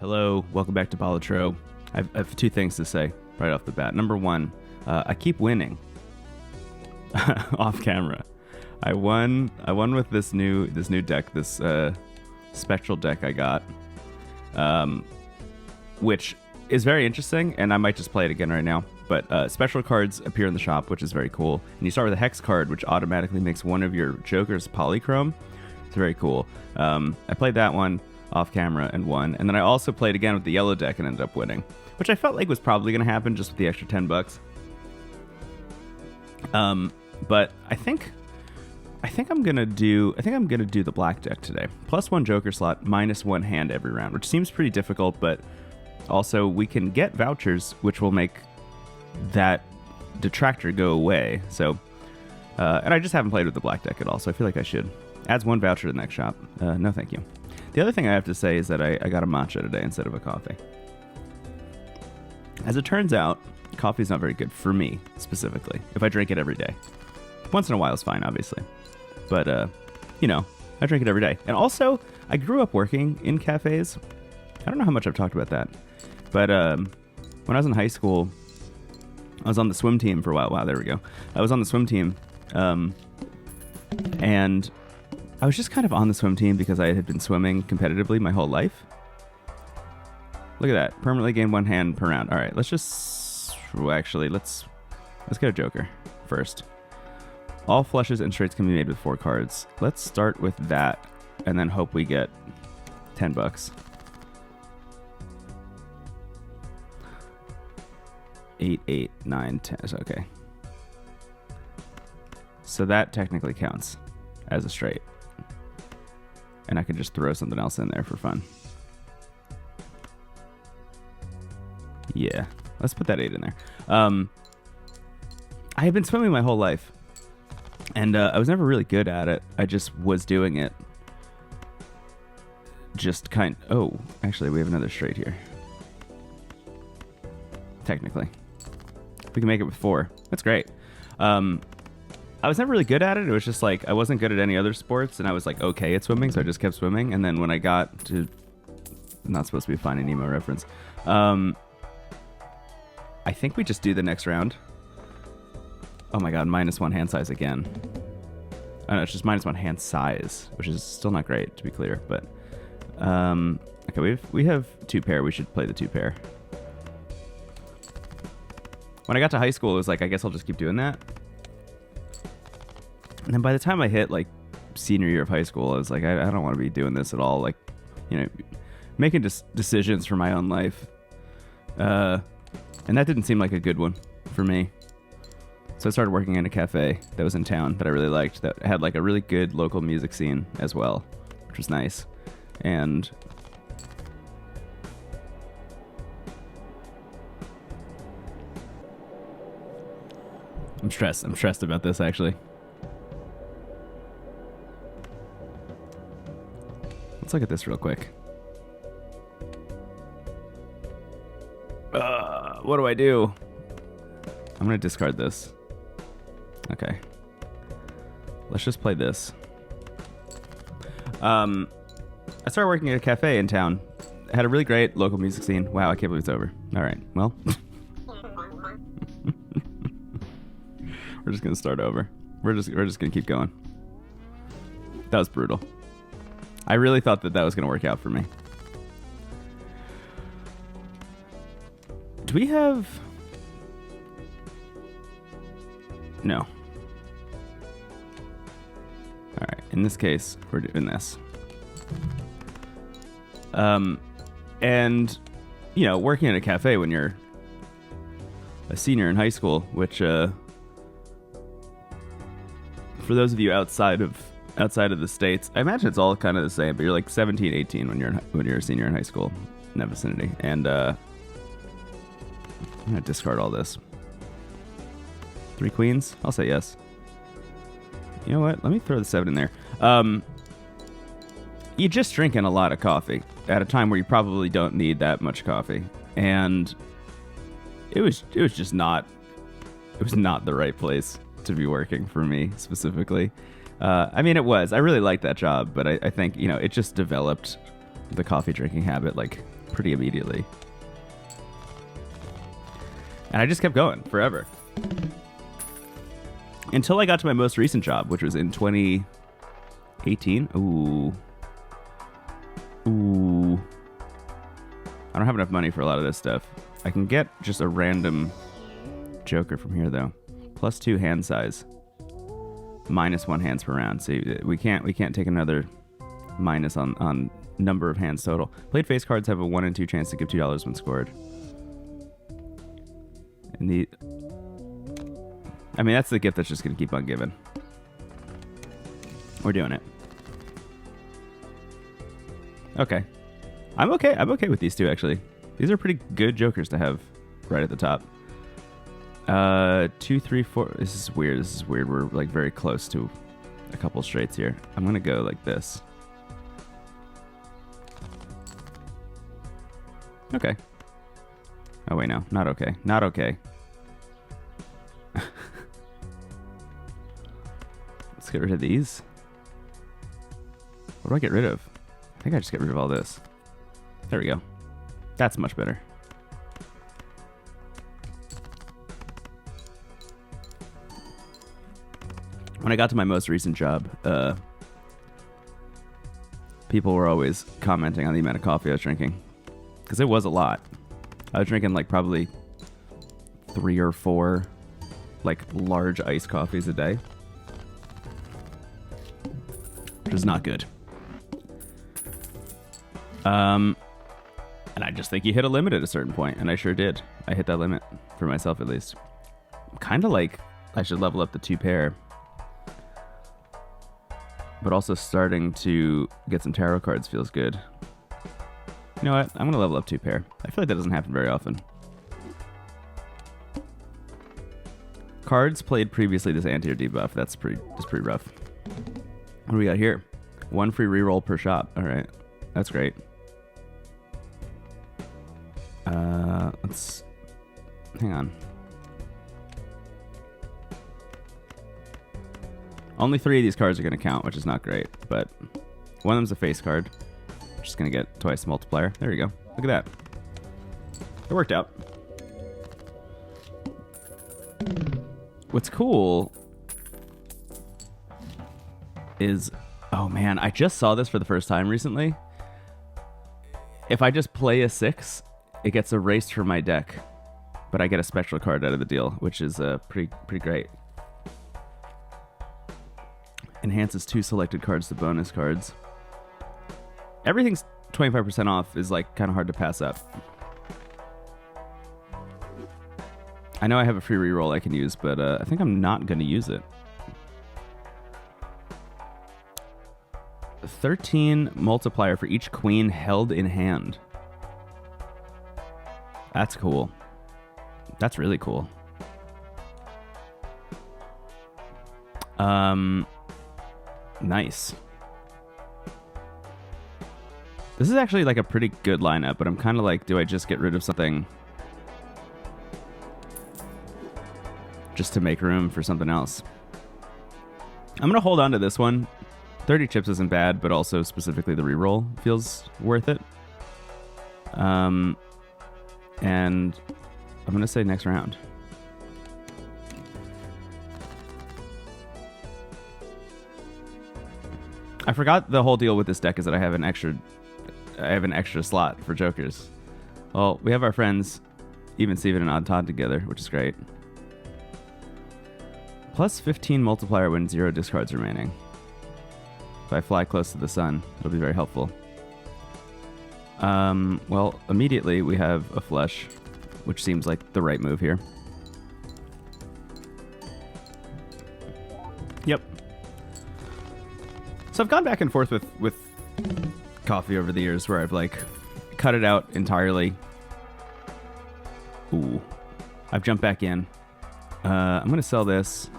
Hello, welcome back to Balatro. I have two things to say right off the bat. Number one, I keep winning off camera. I won with this new deck, this spectral deck I got, which is very interesting, and I might just play it again right now. But special cards appear in the shop, which is very cool. And you start with a hex card, which automatically makes one of your jokers polychrome. It's very cool. I played that one off camera and won, and then I also played again with the yellow deck and ended up winning, which I felt like was probably going to happen just with the extra $10. But I think I'm gonna do the black deck today. +1 joker slot, -1 hand every round, which seems pretty difficult, but also we can get vouchers, which will make that detractor go away. So, and I just haven't played with the black deck at all, so I feel like I should. Adds 1 voucher to the next shop. No, thank you. The other thing I have to say is that I got a matcha today instead of a coffee. As it turns out, coffee is not very good for me, specifically, if I drink it every day. Once in a while is fine, obviously. But, I drink it every day. And also, I grew up working in cafes. I don't know how much I've talked about that. But when I was in high school, I was on the swim team for a while. Wow, there we go. I was on the swim team. And I was just kind of on the swim team because I had been swimming competitively my whole life. Look at that. Permanently gain 1 hand per round. All right, let's get a joker first. All flushes and straights can be made with 4 cards. Let's start with that and then hope we get $10. 8, 8, 9, 10. Okay. So that technically counts as a straight. And I could just throw something else in there for fun. Yeah, let's put that 8 in there. I have been swimming my whole life, and I was never really good at it. I just was doing it. Oh, actually, we have another straight here. Technically. We can make it with 4. That's great. I was never really good at it. It was just like I wasn't good at any other sports, and I was like okay at swimming, so I just kept swimming. And then when I got to, not supposed to be a Finding Nemo reference, I think we just do the next round. Oh my god, -1 hand size again. Oh no, it's just -1 hand size, which is still not great, to be clear. But okay, we have 2 pair. We should play the 2 pair. When I got to high school, it was like I guess I'll just keep doing that. And then by the time I hit like senior year of high school, I was like, I don't want to be doing this at all. Like, making decisions for my own life. And that didn't seem like a good one for me. So I started working in a cafe that was in town that I really liked, that had like a really good local music scene as well, which was nice. And I'm stressed about this, actually. Let's look at this real quick. What do I do? I'm going to discard this. Okay. Let's just play this. I started working at a cafe in town. It had a really great local music scene. Wow, I can't believe it's over. All right, well. We're just going to start over. We're just going to keep going. That was brutal. I really thought that was going to work out for me. Do we have... No. Alright, in this case, we're doing this. And, working in a cafe when you're a senior in high school, which, for those of you outside of the States, I imagine it's all kind of the same, but you're like 17, 18 when you're a senior in high school in that vicinity. And I'm gonna discard all this. 3 queens? I'll say yes. You know what? Let me throw the 7 in there. You're just drinking a lot of coffee at a time where you probably don't need that much coffee, and it was just not. It was not the right place to be working for me specifically. I mean, it was. I really liked that job, but I think, it just developed the coffee drinking habit like pretty immediately. And I just kept going forever. Until I got to my most recent job, which was in 2018. Ooh. I don't have enough money for a lot of this stuff. I can get just a random Joker from here, though. +2 hand size. -1 hands per round. So we can't take another minus on number of hands total. Played face cards have a 1 in 2 chance to give $2 when scored. And I mean, that's the gift that's just going to keep on giving. We're doing it. Okay. I'm okay with these two, actually. These are pretty good Jokers to have right at the top. 2, 3, 4. This is weird. We're like very close to a couple straights here. I'm going to go like this. Okay. Oh, wait, no. Not okay. Not okay. Let's get rid of these. What do I get rid of? I think I just get rid of all this. There we go. That's much better. When I got to my most recent job, people were always commenting on the amount of coffee I was drinking. Because it was a lot. I was drinking like probably 3 or 4 like large iced coffees a day. Which is not good. And I just think you hit a limit at a certain point, and I sure did. I hit that limit, for myself at least. I'm kind of like I should level up the 2 pair. But also starting to get some tarot cards feels good. You know what? I'm going to level up 2 pair. I feel like that doesn't happen very often. Cards played previously this anti or debuff. That's pretty rough. What do we got here? 1 free reroll per shop. All right. That's great. Let's... Hang on. Only 3 of these cards are going to count, which is not great. But one of them's a face card. Just going to get twice the multiplier. There you go. Look at that. It worked out. What's cool is... Oh, man. I just saw this for the first time recently. If I just play a 6, it gets erased from my deck. But I get a special card out of the deal, which is pretty great. Enhances 2 selected cards to bonus cards. Everything's 25% off is like kind of hard to pass up. I know I have a free reroll I can use, but I think I'm not going to use it. 13 multiplier for each queen held in hand. That's cool. That's really cool. Nice. This is actually like a pretty good lineup, but I'm kind of like, do I just get rid of something just to make room for something else? I'm going to hold on to this one. 30 chips isn't bad, but also specifically the reroll feels worth it. And I'm going to say next round. I forgot the whole deal with this deck is that I have an extra slot for Jokers. Well, we have our friends Even Steven and Anton together, which is great. Plus 15 multiplier when 0 discards remaining. If I fly close to the sun, it'll be very helpful. Well, immediately we have a flush, which seems like the right move here. Yep. So I've gone back and forth with coffee over the years where I've like cut it out entirely. Ooh. I've jumped back in. I'm going to sell this.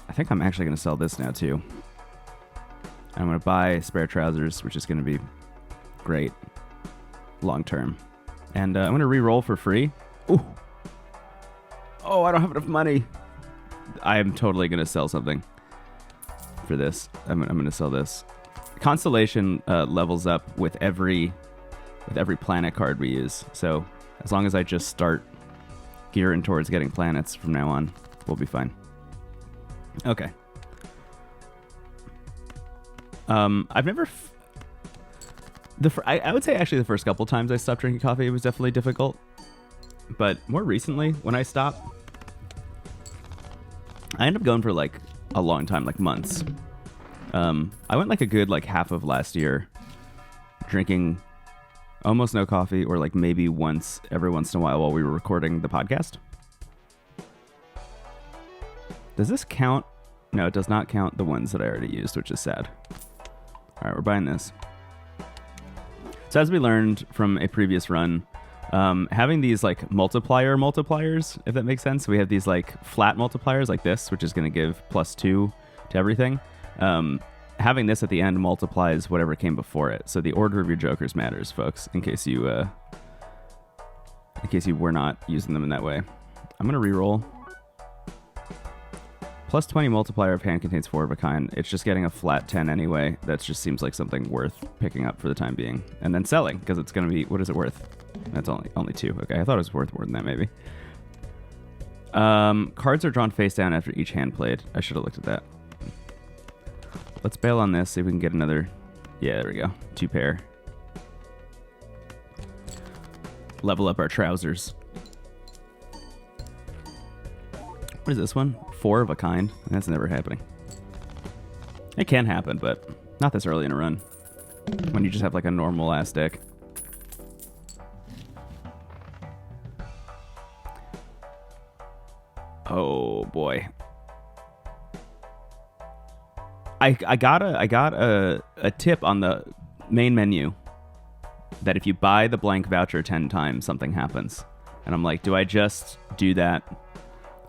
I think I'm actually going to sell this now too. I'm going to buy spare trousers, which is going to be great long term. And I'm going to re-roll for free. Ooh. Oh, I don't have enough money. I am totally going to sell something for this. I'm going to sell this. Constellation levels up with every with every planet card we use. So as long as I just start gearing towards getting planets from now on, we'll be fine. Okay. I've never... I would say actually the first couple times I stopped drinking coffee, it was definitely difficult. But more recently, when I stopped, I ended up going for like a long time, like months. I went like a good like half of last year drinking almost no coffee, or like maybe every once in a while we were recording the podcast. Does this count? No, it does not count the ones that I already used, which is sad. All right, we're buying this. So as we learned from a previous run, having these like multipliers, if that makes sense. So we have these like flat multipliers like this, which is going to give +2 to everything. Having this at the end multiplies whatever came before it. So the order of your jokers matters, folks, in case you were not using them in that way. I'm going to reroll. +20 multiplier of hand contains 4 of a kind. It's just getting a flat 10 anyway. That just seems like something worth picking up for the time being. And then selling, because it's going to be... What is it worth? That's only 2. Okay, I thought it was worth more than that, maybe. Cards are drawn face down after each hand played. I should have looked at that. Let's bail on this, see if we can get another... Yeah, there we go. 2 pair. Level up our trousers. What is this one? 4 of a kind? That's never happening. It can happen, but not this early in a run. When you just have like a normal ass deck. Oh boy. I got a tip on the main menu that if you buy the blank voucher 10 times, something happens. And I'm like, do I just do that?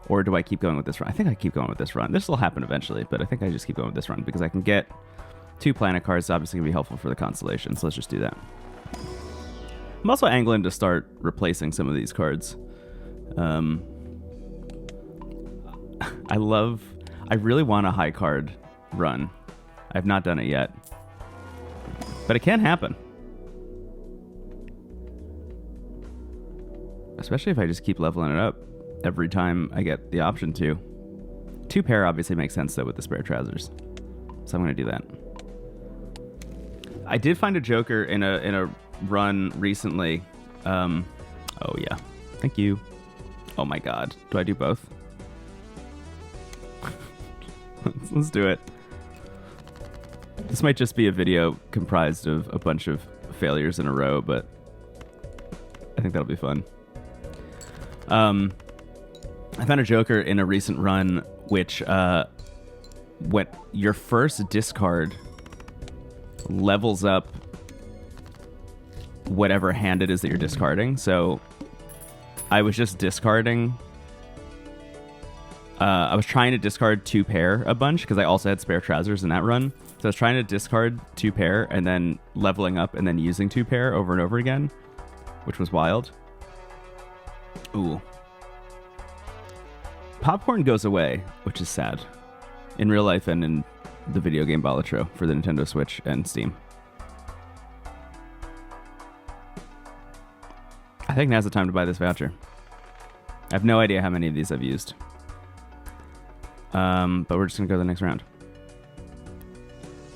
Or do I keep going with this run? I think I keep going with this run. This will happen eventually, but I think I just keep going with this run because I can get 2 planet cards. It's obviously going to be helpful for the constellation, so let's just do that. I'm also angling to start replacing some of these cards. I really want a high card run. I've not done it yet. But it can happen. Especially if I just keep leveling it up every time I get the option to. 2 pair obviously makes sense though with the spare trousers. So I'm going to do that. I did find a joker in a run recently. Oh yeah. Thank you. Oh my god. Do I do both? Let's do it. This might just be a video comprised of a bunch of failures in a row, but I think that'll be fun. I found a joker in a recent run, which when your first discard levels up whatever hand it is that you're discarding. So I was just discarding. I was trying to discard 2 pair a bunch because I also had spare trousers in that run. So I was trying to discard 2 pair and then leveling up and then using 2 pair over and over again, which was wild. Ooh. Popcorn goes away, which is sad. In real life and in the video game Balatro for the Nintendo Switch and Steam. I think now's the time to buy this voucher. I have no idea how many of these I've used. But we're just going to go to the next round.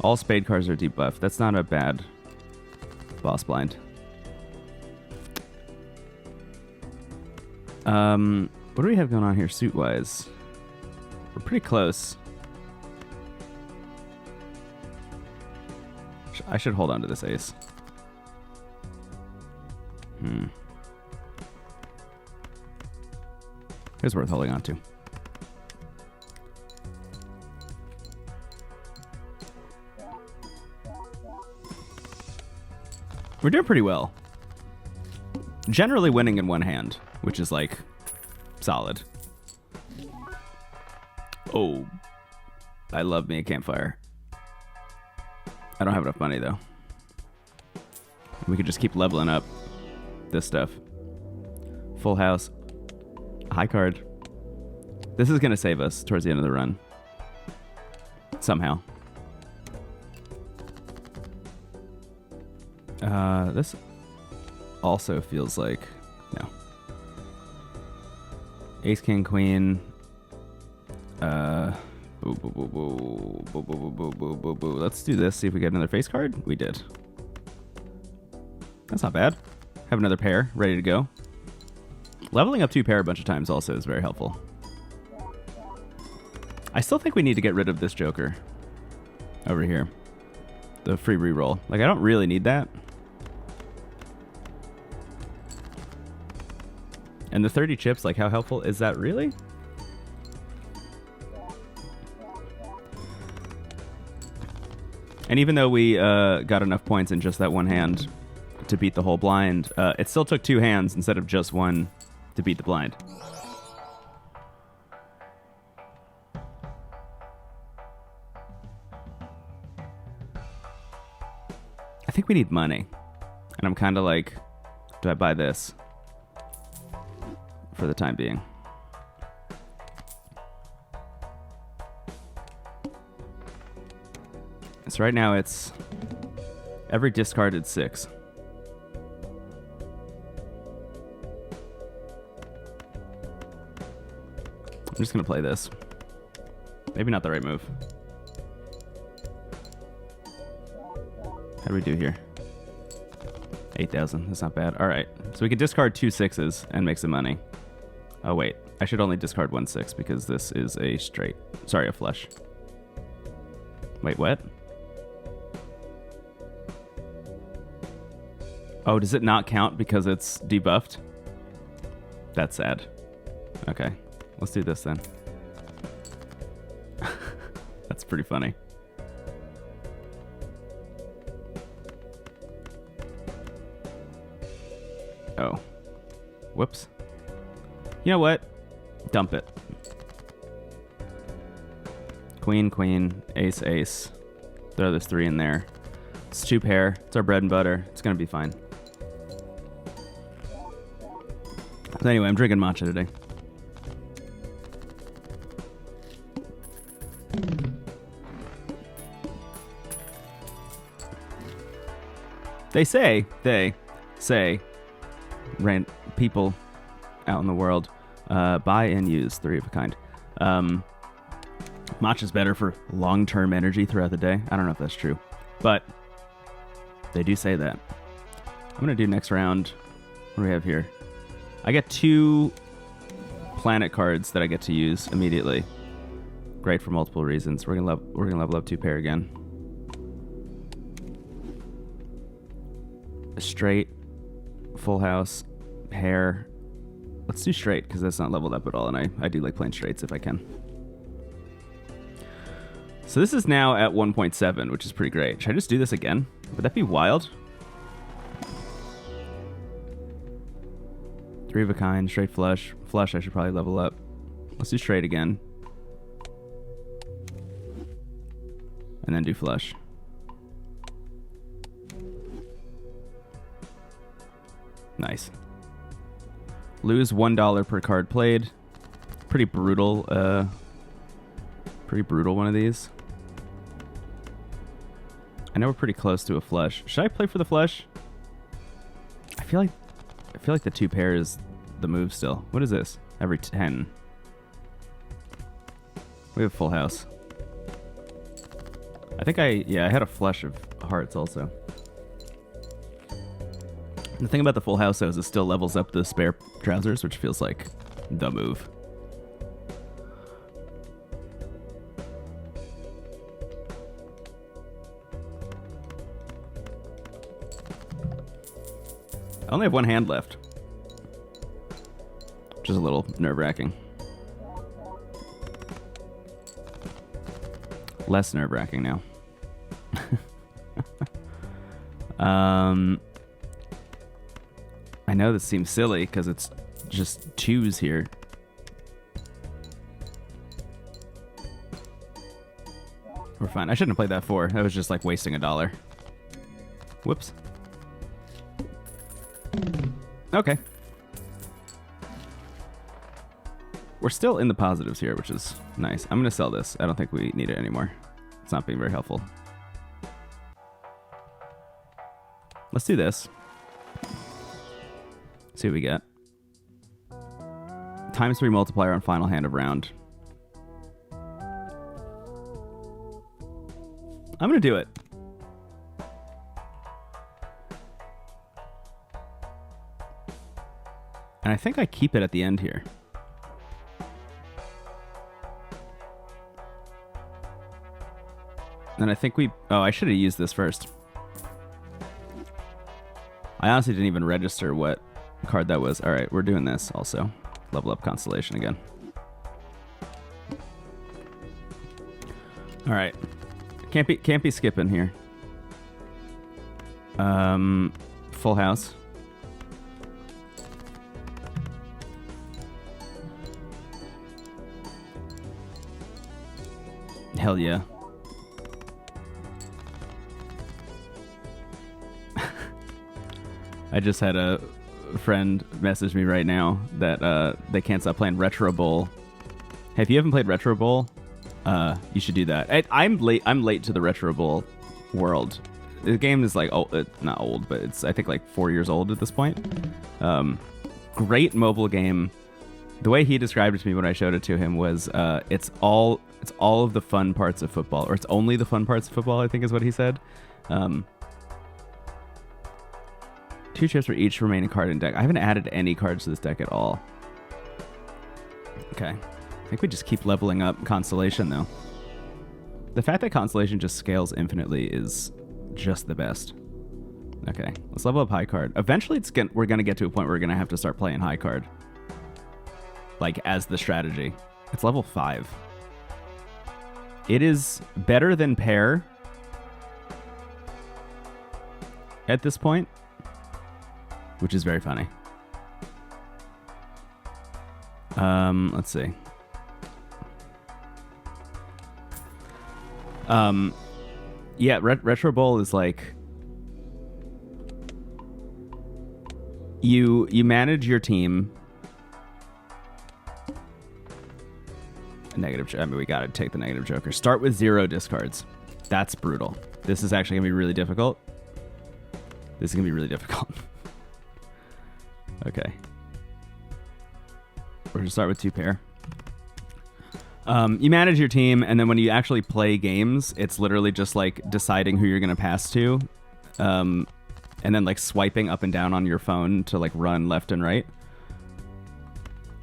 All spade cards are debuffed. That's not a bad boss blind. What do we have going on here suit-wise? We're pretty close. I should hold on to this ace. It's worth holding on to. We're doing pretty well. Generally winning in one hand, which is like solid. Oh, I love me a campfire. I don't have enough money though. We could just keep leveling up this stuff. Full house. High card. This is going to save us towards the end of the run. Somehow. also feels like no. Ace, king, queen. Boo, boo, boo, boo, boo, boo, boo, boo, boo, boo, boo. Let's do this. See if we get another face card. We did. That's not bad. Have another pair ready to go. Leveling up 2 pair a bunch of times also is very helpful. I still think we need to get rid of this Joker over here. The free reroll. Like, I don't really need that. And the 30 chips, like, how helpful is that really? And even though we got enough points in just that one hand to beat the whole blind, it still took 2 hands instead of just one to beat the blind. I think we need money. And I'm kind of like, do I buy this for the time being? So right now it's every discarded 6. I'm just going to play this. Maybe not the right move. How do we do here? 8,000. That's not bad. All right. So we can discard 2 6s and make some money. Oh, wait. I should only discard 1 6 because this is a straight. Sorry, a flush. Wait, what? Oh, does it not count because it's debuffed? That's sad. Okay. Let's do this then. That's pretty funny. Oh. Whoops. You know what? Dump it. Queen, queen, ace, ace. Throw those 3 in there. It's 2 pair. It's our bread and butter. It's going to be fine. So anyway, I'm drinking matcha today. They say, people out in the world, buy and use 3 of a kind. Matcha's better for long-term energy throughout the day. I don't know if that's true, but they do say that. I'm going to do next round. What do we have here? I get 2 planet cards that I get to use immediately. Great for multiple reasons. We're gonna level up 2 pair again. A straight, full house, pair. Let's do straight because that's not leveled up at all, and I do like playing straights if I can. So this is now at 1.7, which is pretty great. Should I just do this again? Would that be wild? 3 of a kind, straight flush. Flush, I should probably level up. Let's do straight again. And then do flush. Nice. Lose $1 per card played. Pretty brutal. Pretty brutal one of these. I know we're pretty close to a flush. Should I play for the flush? I feel like the 2 pair is the move still. What is this? Every 10. We have full house. I think I had a flush of hearts also. The thing about the full house though is it still levels up the spare trousers, which feels like the move. I only have 1 hand left, which is a little nerve-wracking. Less nerve-wracking now. I know this seems silly because it's just 2s here. We're fine. I shouldn't have played that 4. That was just like wasting $1. Whoops. Okay. We're still in the positives here, which is nice. I'm going to sell this. I don't think we need it anymore. It's not being very helpful. Let's do this. See what we get. ×3 multiplier on final hand of round. I'm going to do it. And I think I keep it at the end here. And I think we... Oh, I should have used this first. I honestly didn't even register what card that was. All right, we're doing this also. Level up Constellation again. All right. Can't be skipping here. Full house. Hell yeah. I just had a friend message me right now that they can't stop playing Retro Bowl. Hey, if you haven't played Retro Bowl, you should do that. I'm late to the Retro Bowl world. The game is like not old, but it's I think like 4 years old at this point. Great mobile game. The way he described it to me when I showed it to him was it's all of the fun parts of football, or it's only the fun parts of football, I think is what he said. 2 chips for each remaining card in deck. I haven't added any cards to this deck at all. Okay. I think we just keep leveling up Constellation, though. The fact that Constellation just scales infinitely is just the best. Okay. Let's level up high card. Eventually, we're going to get to a point where we're going to have to start playing high card. Like, as the strategy. It's level 5. It is better than pair at this point, which is very funny. Let's see. Yeah, Retro Bowl is like you manage your team. Negative. I mean, we gotta take the negative joker. Start with 0 discards. That's brutal. This is actually gonna be really difficult. This is gonna be really difficult. Okay. We're gonna start with 2 pair. You manage your team, and then when you actually play games, it's literally just like deciding who you're gonna pass to, and then like swiping up and down on your phone to like run left and right.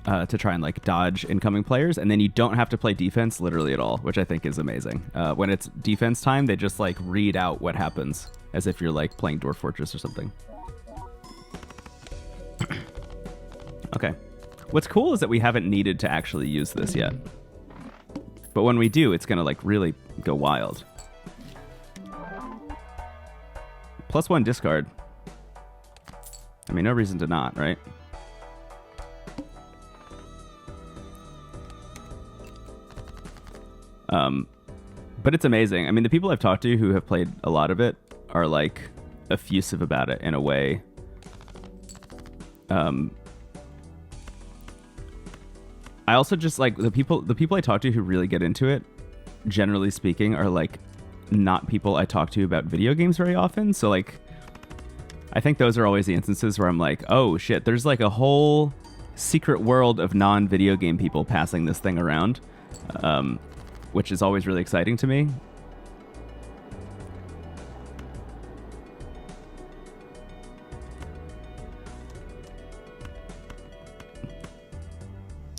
To try and like dodge incoming players, and then you don't have to play defense literally at all, which I think is amazing. When it's defense time, they just like read out what happens as if you're like playing Dwarf Fortress or something. Okay. What's cool is that we haven't needed to actually use this yet. But when we do, it's gonna like really go wild. +1 discard. I mean, no reason to not, right? But it's amazing. I mean, the people I've talked to who have played a lot of it are like effusive about it in a way. I also just like the people I talk to who really get into it, generally speaking, are like not people I talk to about video games very often. So like, I think those are always the instances where I'm like, oh shit, there's like a whole secret world of non-video game people passing this thing around. Which is always really exciting to me.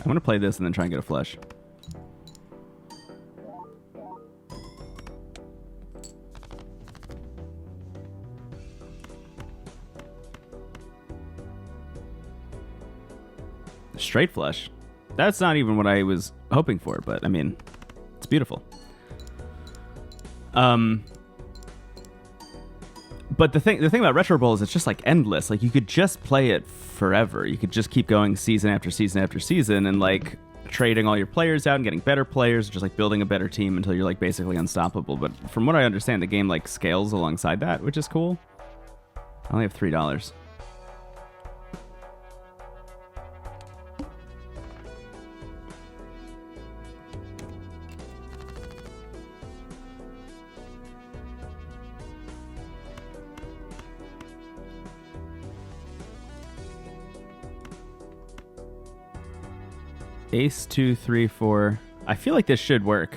I'm going to play this and then try and get a flush. Straight flush. That's not even what I was hoping for, but I mean... It's beautiful. But the thing about Retro Bowl is it's just like endless. Like you could just play it forever. You could just keep going season after season after season and like trading all your players out and getting better players, just like building a better team until you're like basically unstoppable. But from what I understand, the game like scales alongside that, which is cool. I only have $3. Ace, 2, 3, 4. I feel like this should work.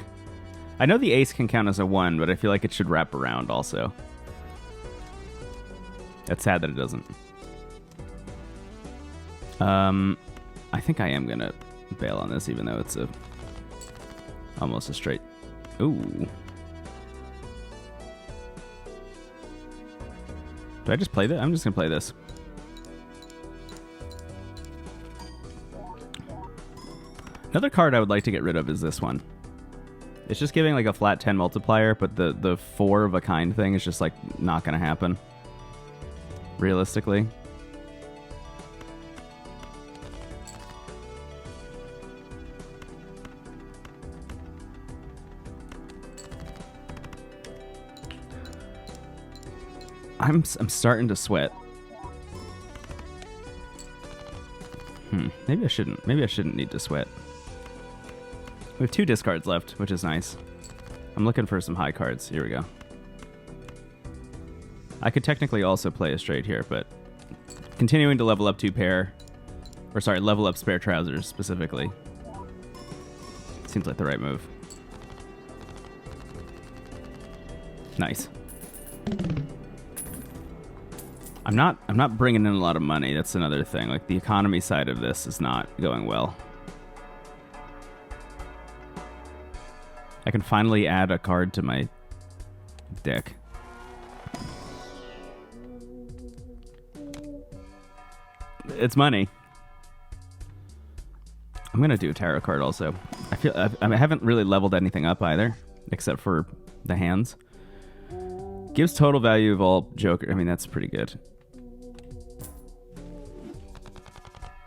I know the ace can count as a 1, but I feel like it should wrap around also. That's sad that it doesn't. I think I am going to bail on this, even though it's almost a straight... Ooh. Do I just play that? I'm just going to play this. Another card I would like to get rid of is this one. It's just giving like a flat 10 multiplier, but the 4 of a kind thing is just like not going to happen. Realistically. I'm starting to sweat. Maybe I shouldn't. Maybe I shouldn't need to sweat. We have 2 discards left, which is nice. I'm looking for some high cards. Here we go. I could technically also play a straight here, but continuing to level up 2 pair, or sorry, level up spare trousers specifically, seems like the right move. Nice. I'm not bringing in a lot of money. That's another thing. Like the economy side of this is not going well. I can finally add a card to my deck. It's money. I'm gonna do a tarot card also. I haven't really leveled anything up either, except for the hands. Gives total value of all Joker. I mean, that's pretty good.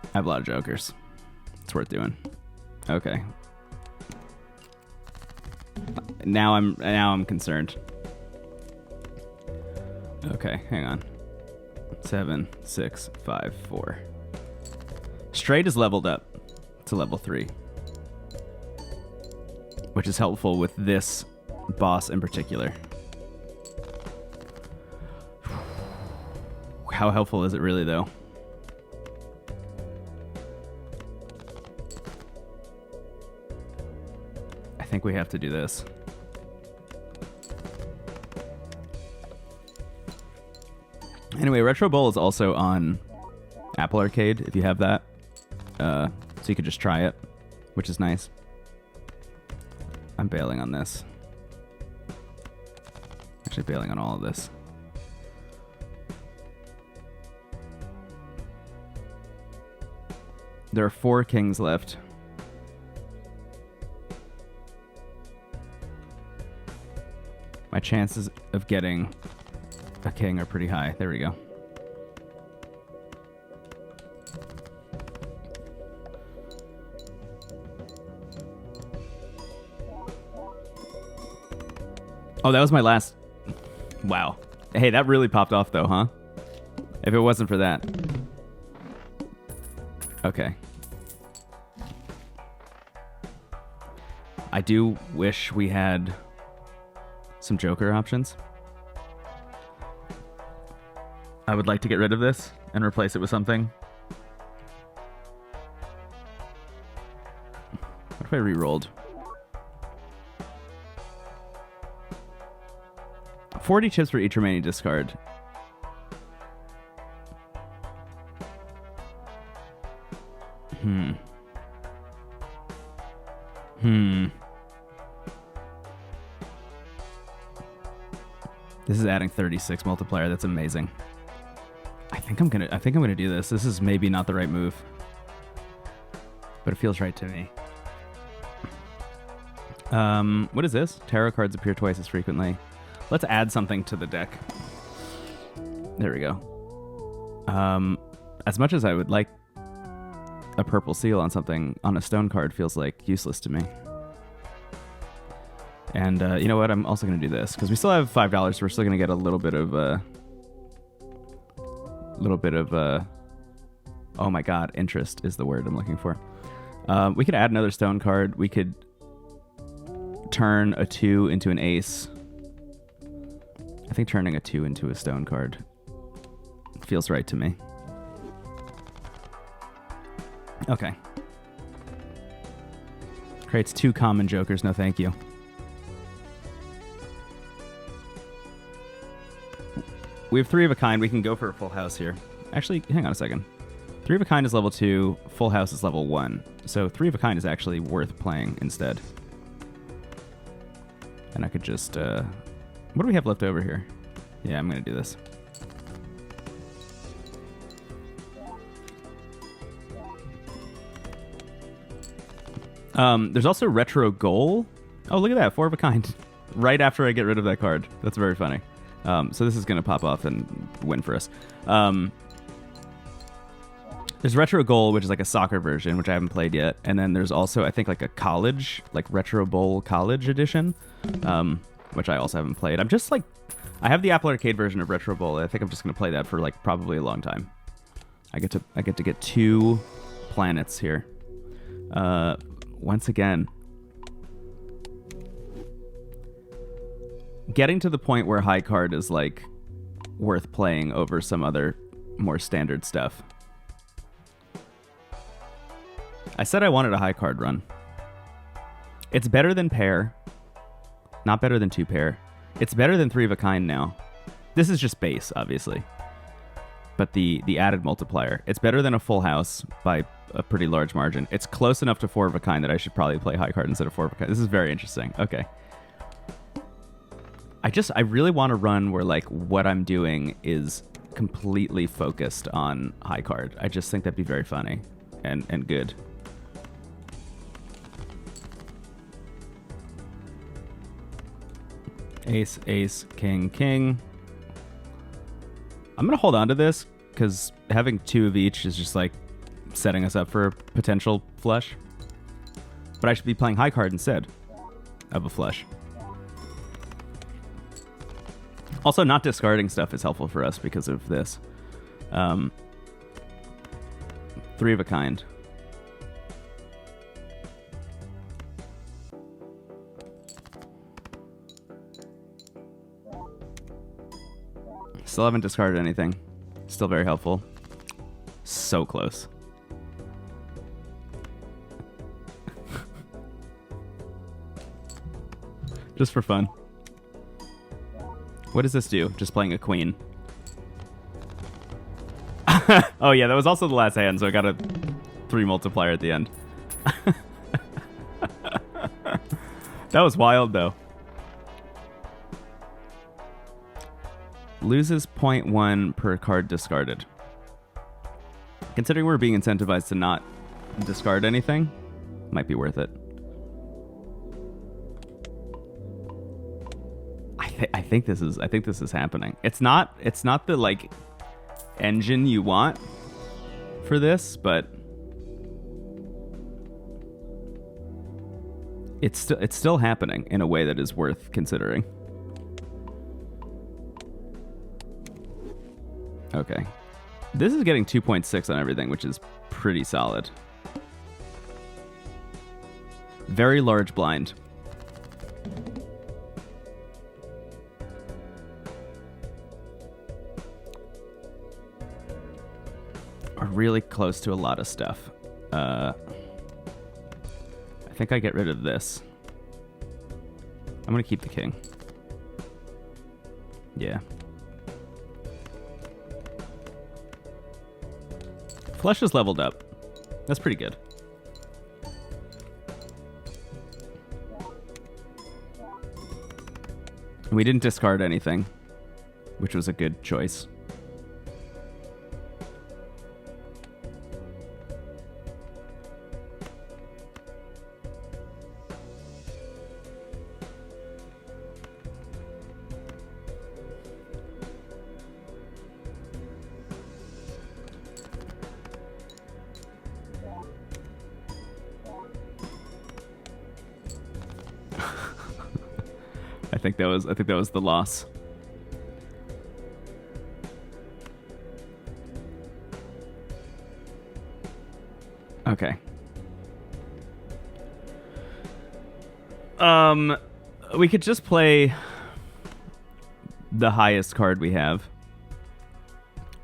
I have a lot of Jokers. It's worth doing. Okay. Now I'm concerned. Okay, hang on. 7, 6, 5, 4. Straight is leveled up to level 3, which is helpful with this boss in particular. How helpful is it really, though? I think we have to do this. Anyway, Retro Bowl is also on Apple Arcade, if you have that. So you could just try it, which is nice. I'm bailing on this. Actually bailing on all of this. There are 4 kings left. My chances of getting a king are pretty high. There we go. Oh, that was my last... Wow. Hey, that really popped off though, huh? If it wasn't for that. Okay. I do wish we had some Joker options. I would like to get rid of this and replace it with something. What if I re-rolled? 40 chips for each remaining discard. This is adding 36 multiplier. That's amazing. I think I'm gonna do this. This is maybe not the right move, but it feels right to me. What is this? Tarot cards appear twice as frequently. Let's add something to the deck. There we go. As much as I would like a purple seal on something, on a stone card feels like useless to me. And you know what? I'm also going to do this because we still have $5. So we're still going to get a little bit of oh my god, interest is the word I'm looking for. We could add another stone card. We could turn a 2 into an ace. I think turning a 2 into a stone card feels right to me. Okay. Creates 2 common jokers. No, thank you. We have 3 of a kind. We can go for a full house here. Actually, hang on a second. 3 of a kind is level 2. Full house is level 1. So 3 of a kind is actually worth playing instead. And I could just... what do we have left over here? Yeah, I'm going to do this. There's also retro goal. Oh, look at that. 4 of a kind. Right after I get rid of that card. That's very funny. So this is going to pop off and win for us. There's retro goal, which is like a soccer version, which I haven't played yet. And then there's also, I think, like a college, like retro bowl college edition, which I also haven't played. I'm just like, I have the Apple Arcade version of retro bowl. I think I'm just going to play that for like probably a long time. I get to get 2 planets here. Once again, getting to the point where high card is like worth playing over some other more standard stuff. I said I wanted a high card run. It's better than pair. Not better than 2 pair. It's better than 3 of a kind now. This is just base, obviously. But the added multiplier. It's better than a full house by a pretty large margin. It's close enough to 4 of a kind that I should probably play high card instead of 4 of a kind. This is very interesting. Okay. I really want to run where like what I'm doing is completely focused on high card. I just think that'd be very funny and good. Ace, ace, king, king. I'm going to hold on to this because having 2 of each is just like setting us up for a potential flush. But I should be playing high card instead of a flush. Also, not discarding stuff is helpful for us because of this. 3 of a kind. Still haven't discarded anything. Still very helpful. So close. Just for fun. What does this do? Just playing a queen. Oh yeah, that was also the last hand, so I got a 3 multiplier at the end. That was wild though. Loses 0.1 per card discarded. Considering we're being incentivized to not discard anything, might be worth it. I think this is happening. It's not the like engine you want for this, but it's still happening in a way that is worth considering. Okay. This is getting 2.6 on everything, which is pretty solid. Very large blind. Are really close to a lot of stuff. I think I get rid of this. I'm going to keep the king. Yeah. Flush is leveled up. That's pretty good. We didn't discard anything, which was a good choice. I think that was the loss. Okay. We could just play the highest card we have.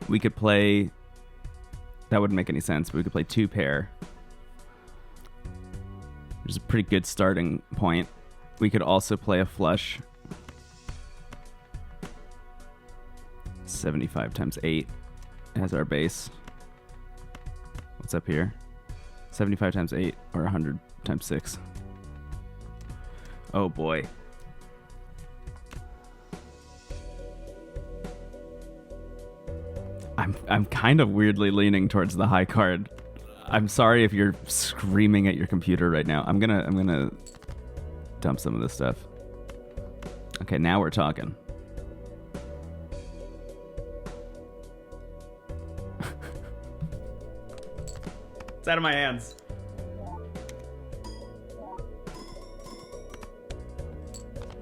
We could play... That wouldn't make any sense, but we could play 2 pair. which is a pretty good starting point. We could also play a flush. 75 times 8 as our base. What's up here? 75 times 8 or 100 times 6. Oh boy. I'm kind of weirdly leaning towards the high card. I'm sorry if you're screaming at your computer right now. I'm gonna dump some of this stuff. Okay, now we're talking. It's out of my hands.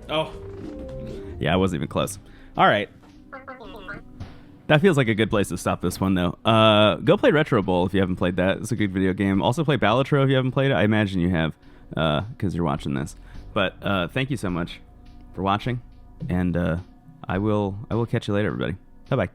Oh. Yeah, I wasn't even close. All right. That feels like a good place to stop this one, though. Go play Retro Bowl if you haven't played that. It's a good video game. Also play Balatro if you haven't played it. I imagine you have, because you're watching this. But thank you so much for watching, and I will catch you later, everybody. Bye-bye.